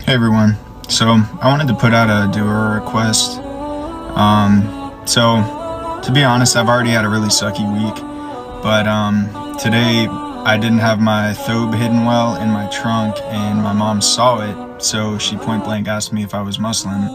Hey everyone. So I wanted to put out a doer request. So to be honest, I've already had a really sucky week, but today I didn't have my thobe hidden well in my trunk, and my mom saw it, so she point blank asked me if I was Muslim.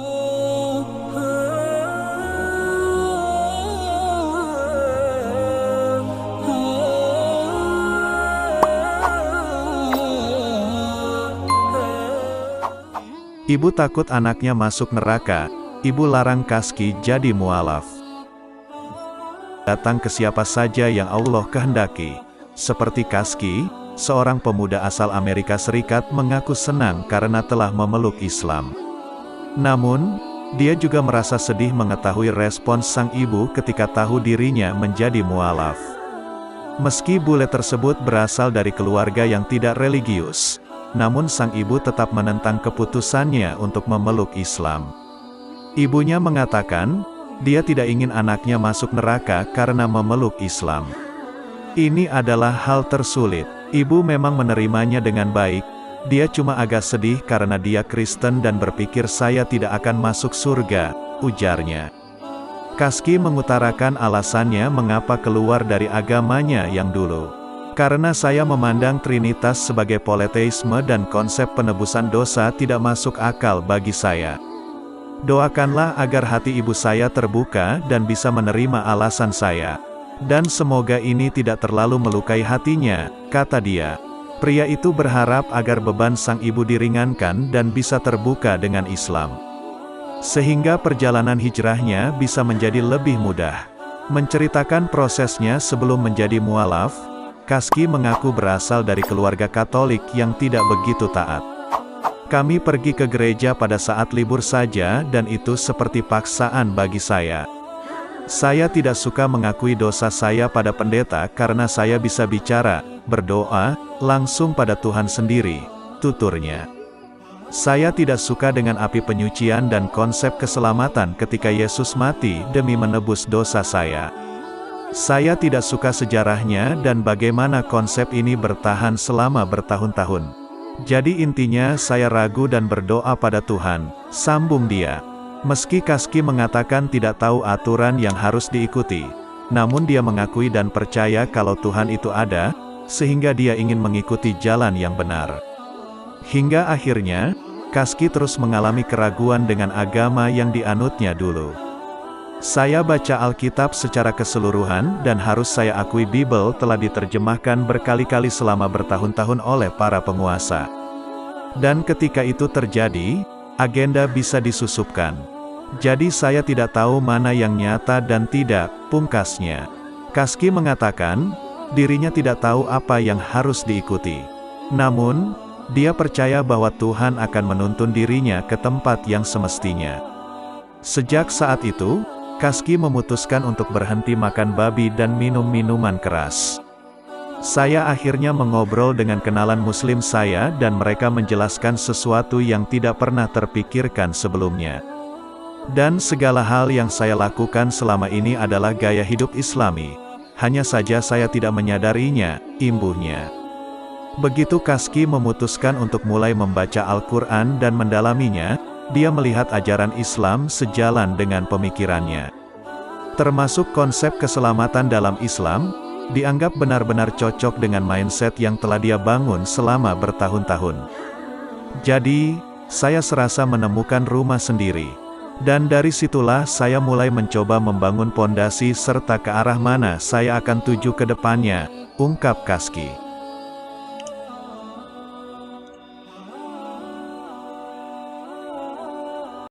Ibu takut anaknya masuk neraka, ibu larang Kaski jadi mualaf. Datang ke siapa saja yang Allah kehendaki. Seperti Kaski, seorang pemuda asal Amerika Serikat mengaku senang karena telah memeluk Islam. Namun, dia juga merasa sedih mengetahui respons sang ibu ketika tahu dirinya menjadi mualaf. Meski bule tersebut berasal dari keluarga yang tidak religius, namun sang ibu tetap menentang keputusannya untuk memeluk Islam. Ibunya mengatakan, dia tidak ingin anaknya masuk neraka karena memeluk Islam. Ini adalah hal tersulit. Ibu memang menerimanya dengan baik, dia cuma agak sedih karena dia Kristen dan berpikir saya tidak akan masuk surga, ujarnya. Kaski mengutarakan alasannya mengapa keluar dari agamanya yang dulu. Karena saya memandang Trinitas sebagai politeisme dan konsep penebusan dosa tidak masuk akal bagi saya. Doakanlah agar hati ibu saya terbuka dan bisa menerima alasan saya. Dan semoga ini tidak terlalu melukai hatinya, kata dia. Pria itu berharap agar beban sang ibu diringankan dan bisa terbuka dengan Islam. Sehingga perjalanan hijrahnya bisa menjadi lebih mudah. Menceritakan prosesnya sebelum menjadi mualaf, Kaski mengaku berasal dari keluarga Katolik yang tidak begitu taat. Kami pergi ke gereja pada saat libur saja dan itu seperti paksaan bagi saya. Saya tidak suka mengakui dosa saya pada pendeta karena saya bisa bicara, berdoa, langsung pada Tuhan sendiri, tuturnya. Saya tidak suka dengan api penyucian dan konsep keselamatan ketika Yesus mati demi menebus dosa saya. Saya tidak suka sejarahnya dan bagaimana konsep ini bertahan selama bertahun-tahun. Jadi intinya saya ragu dan berdoa pada Tuhan, sambung dia. Meski Kaski mengatakan tidak tahu aturan yang harus diikuti, namun dia mengakui dan percaya kalau Tuhan itu ada, sehingga dia ingin mengikuti jalan yang benar. Hingga akhirnya, Kaski terus mengalami keraguan dengan agama yang dianutnya dulu. Saya baca Alkitab secara keseluruhan dan harus saya akui Bible telah diterjemahkan berkali-kali selama bertahun-tahun oleh para penguasa. Dan ketika itu terjadi, agenda bisa disusupkan. Jadi saya tidak tahu mana yang nyata dan tidak, pungkasnya. Kaski mengatakan, dirinya tidak tahu apa yang harus diikuti. Namun, dia percaya bahwa Tuhan akan menuntun dirinya ke tempat yang semestinya. Sejak saat itu, Kaski memutuskan untuk berhenti makan babi dan minum minuman keras. Saya akhirnya mengobrol dengan kenalan muslim saya dan mereka menjelaskan sesuatu yang tidak pernah terpikirkan sebelumnya. Dan segala hal yang saya lakukan selama ini adalah gaya hidup Islami. Hanya saja saya tidak menyadarinya, imbuhnya. Begitu Kaski memutuskan untuk mulai membaca Al-Quran dan mendalaminya, dia melihat ajaran Islam sejalan dengan pemikirannya. Termasuk konsep keselamatan dalam Islam, dianggap benar-benar cocok dengan mindset yang telah dia bangun selama bertahun-tahun. Jadi, saya serasa menemukan rumah sendiri. Dan dari situlah saya mulai mencoba membangun pondasi serta ke arah mana saya akan tuju ke depannya, ungkap Kaski.